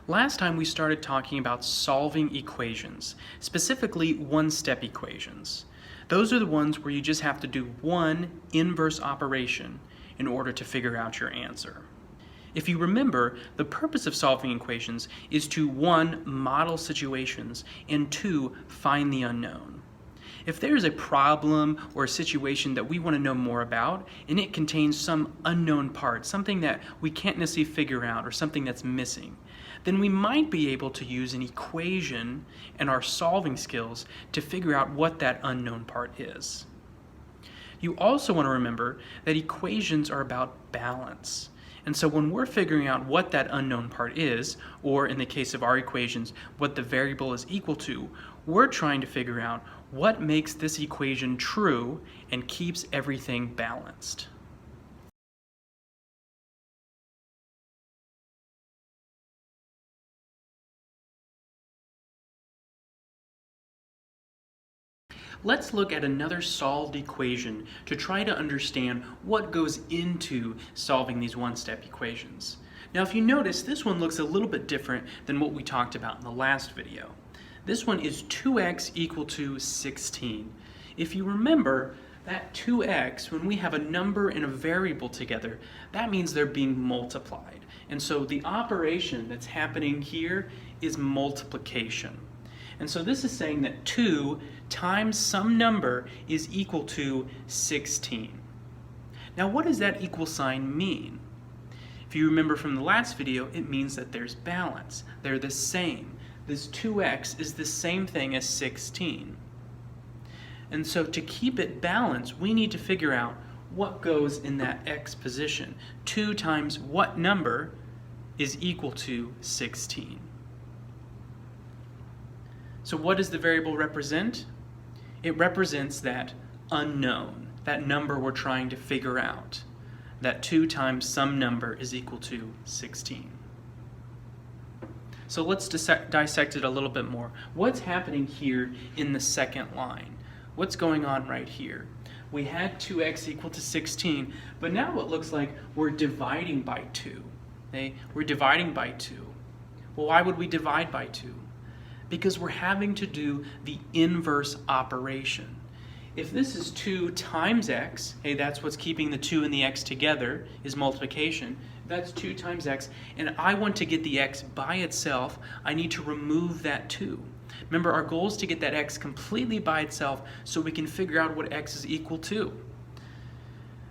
Last time we started talking about solving equations, specifically one-step equations. Those are the ones where you just have to do one inverse operation in order to figure out your answer. If you remember, the purpose of solving equations is to 1. Model situations, and 2. Find the unknown. If there's a problem or a situation that we want to know more about, and it contains some unknown part, something that we can't necessarily figure out or something that's missing, then we might be able to use an equation and our solving skills to figure out what that unknown part is. You also want to remember that equations are about balance. And so when we're figuring out what that unknown part is, or in the case of our equations, what the variable is equal to, we're trying to figure out what makes this equation true and keeps everything balanced. Let's look at another solved equation to try to understand what goes into solving these one-step equations. Now, if you notice, this one looks a little bit different than what we talked about in the last video. This one is 2x equal to 16. If you remember, that 2x, when we have a number and a variable together, that means they're being multiplied. And so the operation that's happening here is multiplication. And so this is saying that 2 times some number is equal to 16. Now, what does that equal sign mean? If you remember from the last video, it means that there's balance. They're the same. This 2x is the same thing as 16. And so to keep it balanced, we need to figure out what goes in that x position. 2 times what number is equal to 16? So what does the variable represent? It represents that unknown, that number we're trying to figure out. That 2 times some number is equal to 16. So let's dissect it a little bit more. What's happening here in the second line? What's going on right here? We had 2x equal to 16, but now it looks like we're dividing by 2. Okay? We're dividing by 2. Well, why would we divide by 2? Because we're having to do the inverse operation. If this is 2 times x, hey, that's what's keeping the 2 and the x together, is multiplication. That's 2 times x, and I want to get the x by itself, I need to remove that 2. Remember, our goal is to get that x completely by itself so we can figure out what x is equal to.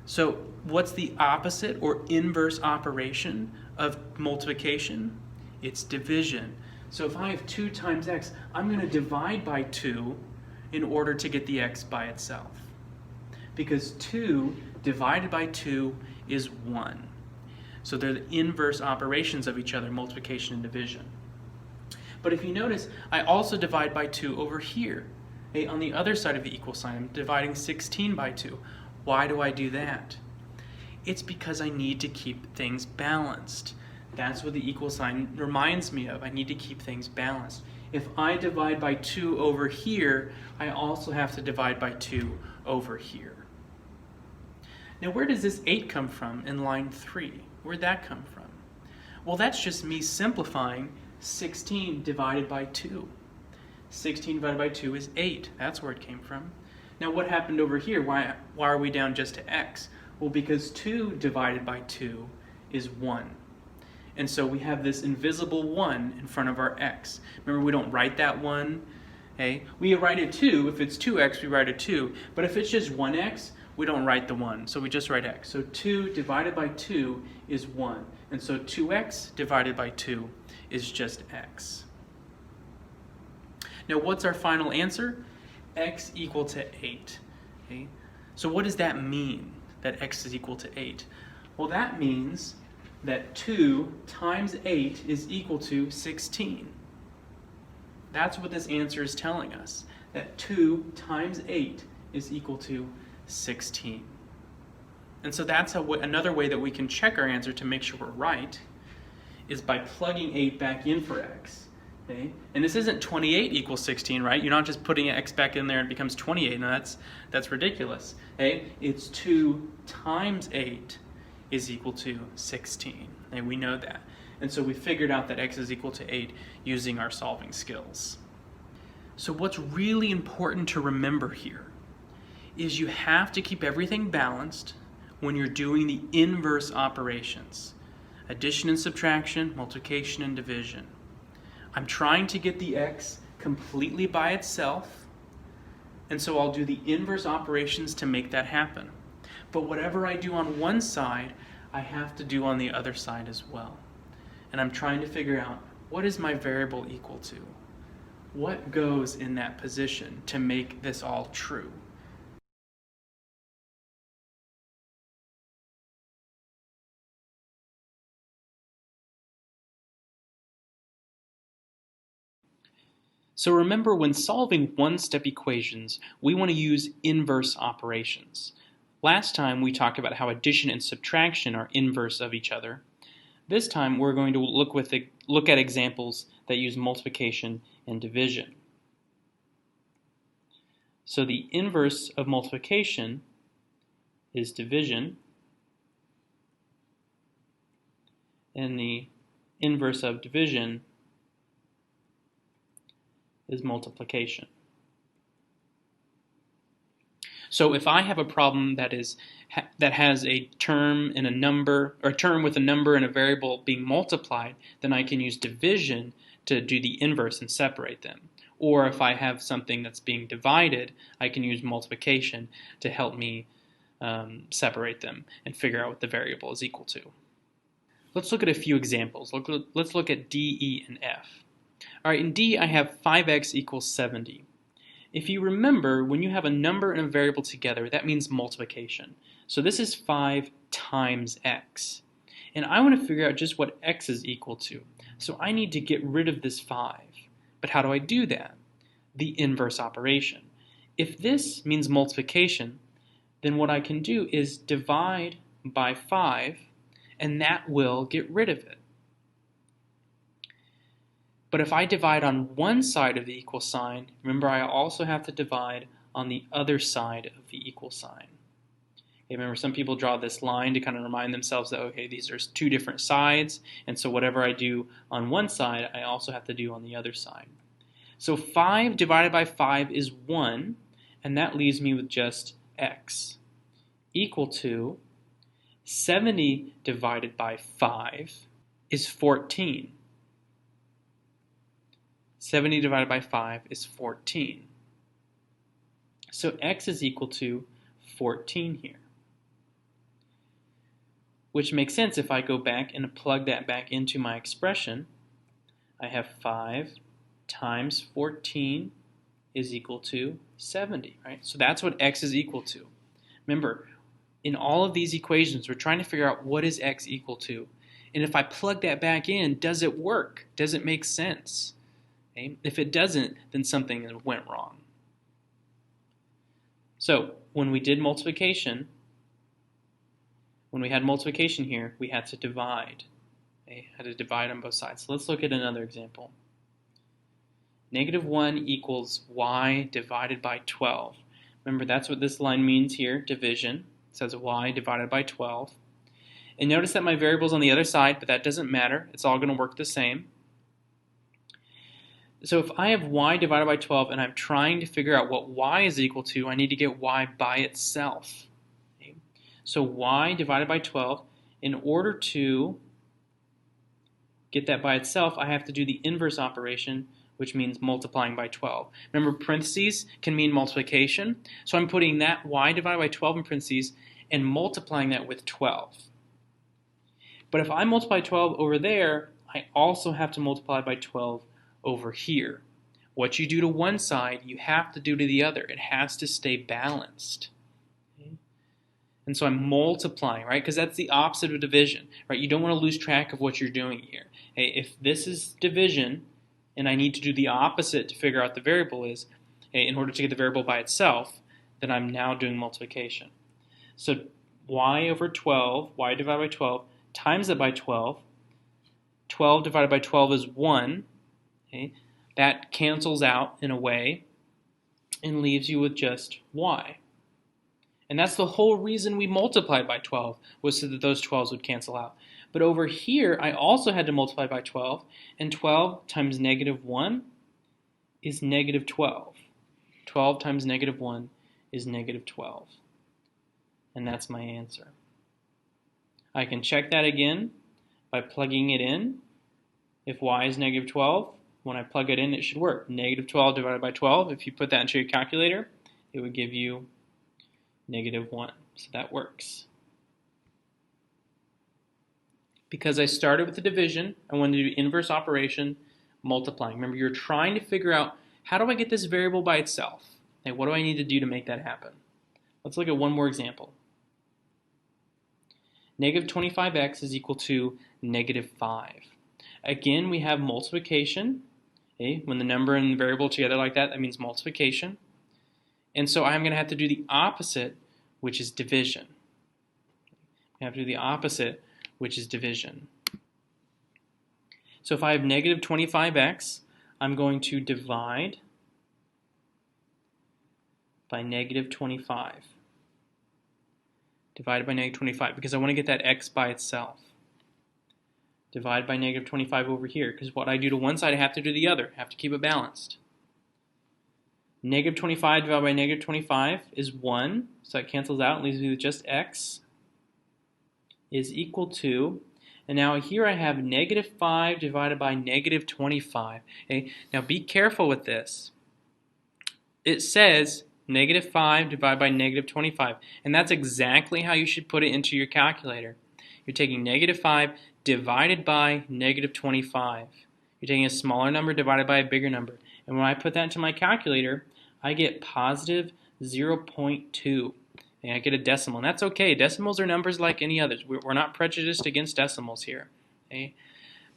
So what's the opposite or inverse operation of multiplication? It's division. So if I have 2 times x, I'm going to divide by 2 in order to get the x by itself. Because 2 divided by 2 is 1. So they're the inverse operations of each other, multiplication and division. But if you notice, I also divide by 2 over here. Okay, on the other side of the equal sign, I'm dividing 16 by 2. Why do I do that? It's because I need to keep things balanced. That's what the equal sign reminds me of. I need to keep things balanced. If I divide by 2 over here, I also have to divide by 2 over here. Now, where does this 8 come from in line 3? Where'd that come from? Well, that's just me simplifying 16 divided by 2. 16 divided by 2 is 8. That's where it came from. Now, what happened over here? Why are we down just to x? Well, because 2 divided by 2 is 1. And so we have this invisible 1 in front of our x. Remember, we don't write that 1. Okay? We write a 2. If it's 2x, we write a 2. But if it's just 1x, we don't write the 1. So we just write x. So 2 divided by 2 is 1. And so 2x divided by 2 is just x. Now, what's our final answer? X equal to 8. Okay? So what does that mean, that x is equal to 8? Well, that means that 2 times 8 is equal to 16. That's what this answer is telling us, that 2 times 8 is equal to 16. And so that's another way that we can check our answer to make sure we're right, is by plugging 8 back in for x. Okay? And this isn't 28 equals 16, right? You're not just putting x back in there and it becomes 28. No, that's ridiculous. Okay? It's 2 times 8 is equal to 16. And we know that. And so we figured out that x is equal to 8 using our solving skills. So what's really important to remember here is you have to keep everything balanced when you're doing the inverse operations. Addition and subtraction, multiplication and division. I'm trying to get the x completely by itself, and so I'll do the inverse operations to make that happen. But whatever I do on one side, I have to do on the other side as well. And I'm trying to figure out, what is my variable equal to? What goes in that position to make this all true? So remember, when solving one-step equations, we want to use inverse operations. Last time we talked about how addition and subtraction are inverse of each other. This time we're going to look at examples that use multiplication and division. So the inverse of multiplication is division, and the inverse of division is multiplication. So if I have a problem that has a term and a number, or a term with a number and a variable being multiplied, then I can use division to do the inverse and separate them. Or if I have something that's being divided, I can use multiplication to help me separate them and figure out what the variable is equal to. Let's look at a few examples. Let's look at D, E, and F. All right, in D, I have 5x equals 70. If you remember, when you have a number and a variable together, that means multiplication. So this is 5 times x. And I want to figure out just what x is equal to. So I need to get rid of this 5. But how do I do that? The inverse operation. If this means multiplication, then what I can do is divide by 5, and that will get rid of it. But if I divide on one side of the equal sign, remember I also have to divide on the other side of the equal sign. Okay, remember, some people draw this line to kind of remind themselves that, okay, these are two different sides, and so whatever I do on one side, I also have to do on the other side. So 5 divided by 5 is 1, and that leaves me with just x, equal to 70 divided by 5 is 14. 70 divided by 5 is 14. So x is equal to 14 here. Which makes sense if I go back and plug that back into my expression. I have 5 times 14 is equal to 70, right? So that's what x is equal to. Remember, in all of these equations, we're trying to figure out what is x equal to. And if I plug that back in, does it work? Does it make sense? Okay? If it doesn't, then something went wrong. So when we did multiplication, when we had multiplication here, we had to divide. Okay? Had to divide on both sides. So let's look at another example. -1 equals y divided by 12. Remember, that's what this line means here, division. It says y divided by 12. And notice that my variable's on the other side, but that doesn't matter. It's all going to work the same. So if I have y divided by 12 and I'm trying to figure out what y is equal to, I need to get y by itself. Okay? So y divided by 12, in order to get that by itself, I have to do the inverse operation, which means multiplying by 12. Remember, parentheses can mean multiplication, so I'm putting that y divided by 12 in parentheses and multiplying that with 12. But if I multiply 12 over there, I also have to multiply by 12 over here. What you do to one side, you have to do to the other. It has to stay balanced. Okay? And so I'm multiplying, right? Because that's the opposite of division, right? You don't want to lose track of what you're doing here. Hey, if this is division, and I need to do the opposite to figure out the variable is, okay, in order to get the variable by itself, then I'm now doing multiplication. So y over 12, y divided by 12, times that by 12. 12 divided by 12 is 1. Okay? That cancels out in a way and leaves you with just y. And that's the whole reason we multiplied by 12, was so that those 12s would cancel out. But over here, I also had to multiply by 12, and 12 times negative 1 is negative 12. 12 times negative 1 is negative 12. And that's my answer. I can check that again by plugging it in. If y is negative 12, when I plug it in, it should work. Negative 12 divided by 12, if you put that into your calculator, it would give you negative 1. So that works. Because I started with the division, I wanted to do inverse operation, multiplying. Remember, you're trying to figure out, how do I get this variable by itself? And what do I need to do to make that happen? Let's look at one more example. Negative 25x is equal to negative 5. Again, we have multiplication. Okay? When the number and the variable together like that, that means multiplication. And so I'm going to have to do the opposite, which is division. I have to do the opposite, which is division. So if I have negative 25x, I'm going to divide by negative 25. Divided by negative 25, because I want to get that x by itself. Divide by negative 25 over here, because what I do to one side, I have to do the other. I have to keep it balanced. Negative 25 divided by negative 25 is 1, so that cancels out and leaves me with just x is equal to, and now here I have negative 5 divided by negative 25. Okay? Now be careful with this. It says negative 5 divided by negative 25, and that's exactly how you should put it into your calculator. You're taking negative 5 divided by negative 25. You're taking a smaller number divided by a bigger number. And when I put that into my calculator, I get positive 0.2. And I get a decimal, and that's okay. Decimals are numbers like any others. We're not prejudiced against decimals here. Okay?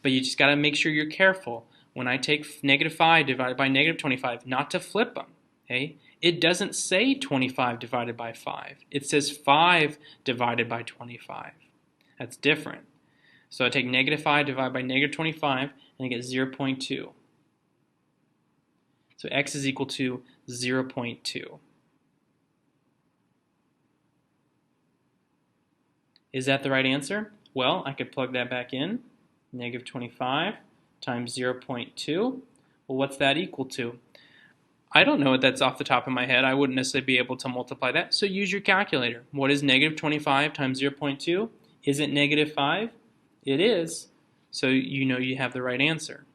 But you just got to make sure you're careful when I take negative 5 divided by negative 25, not to flip them. Okay? It doesn't say 25 divided by 5. It says 5 divided by 25. That's different. So I take negative 5 divided by negative 25, and I get 0.2. So x is equal to 0.2. Is that the right answer? Well, I could plug that back in. Negative 25 times 0.2. Well, what's that equal to? I don't know what that's off the top of my head. I wouldn't necessarily be able to multiply that. So use your calculator. What is negative 25 times 0.2? Is it negative 5? It is. So you know you have the right answer.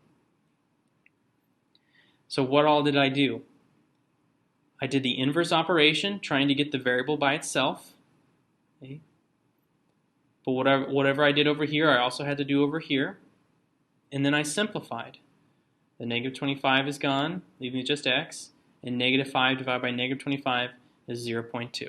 So what all did I do? I did the inverse operation, trying to get the variable by itself. Okay. But whatever I did over here, I also had to do over here. And then I simplified. The negative 25 is gone, leaving just x. And negative 5 divided by negative 25 is 0.2.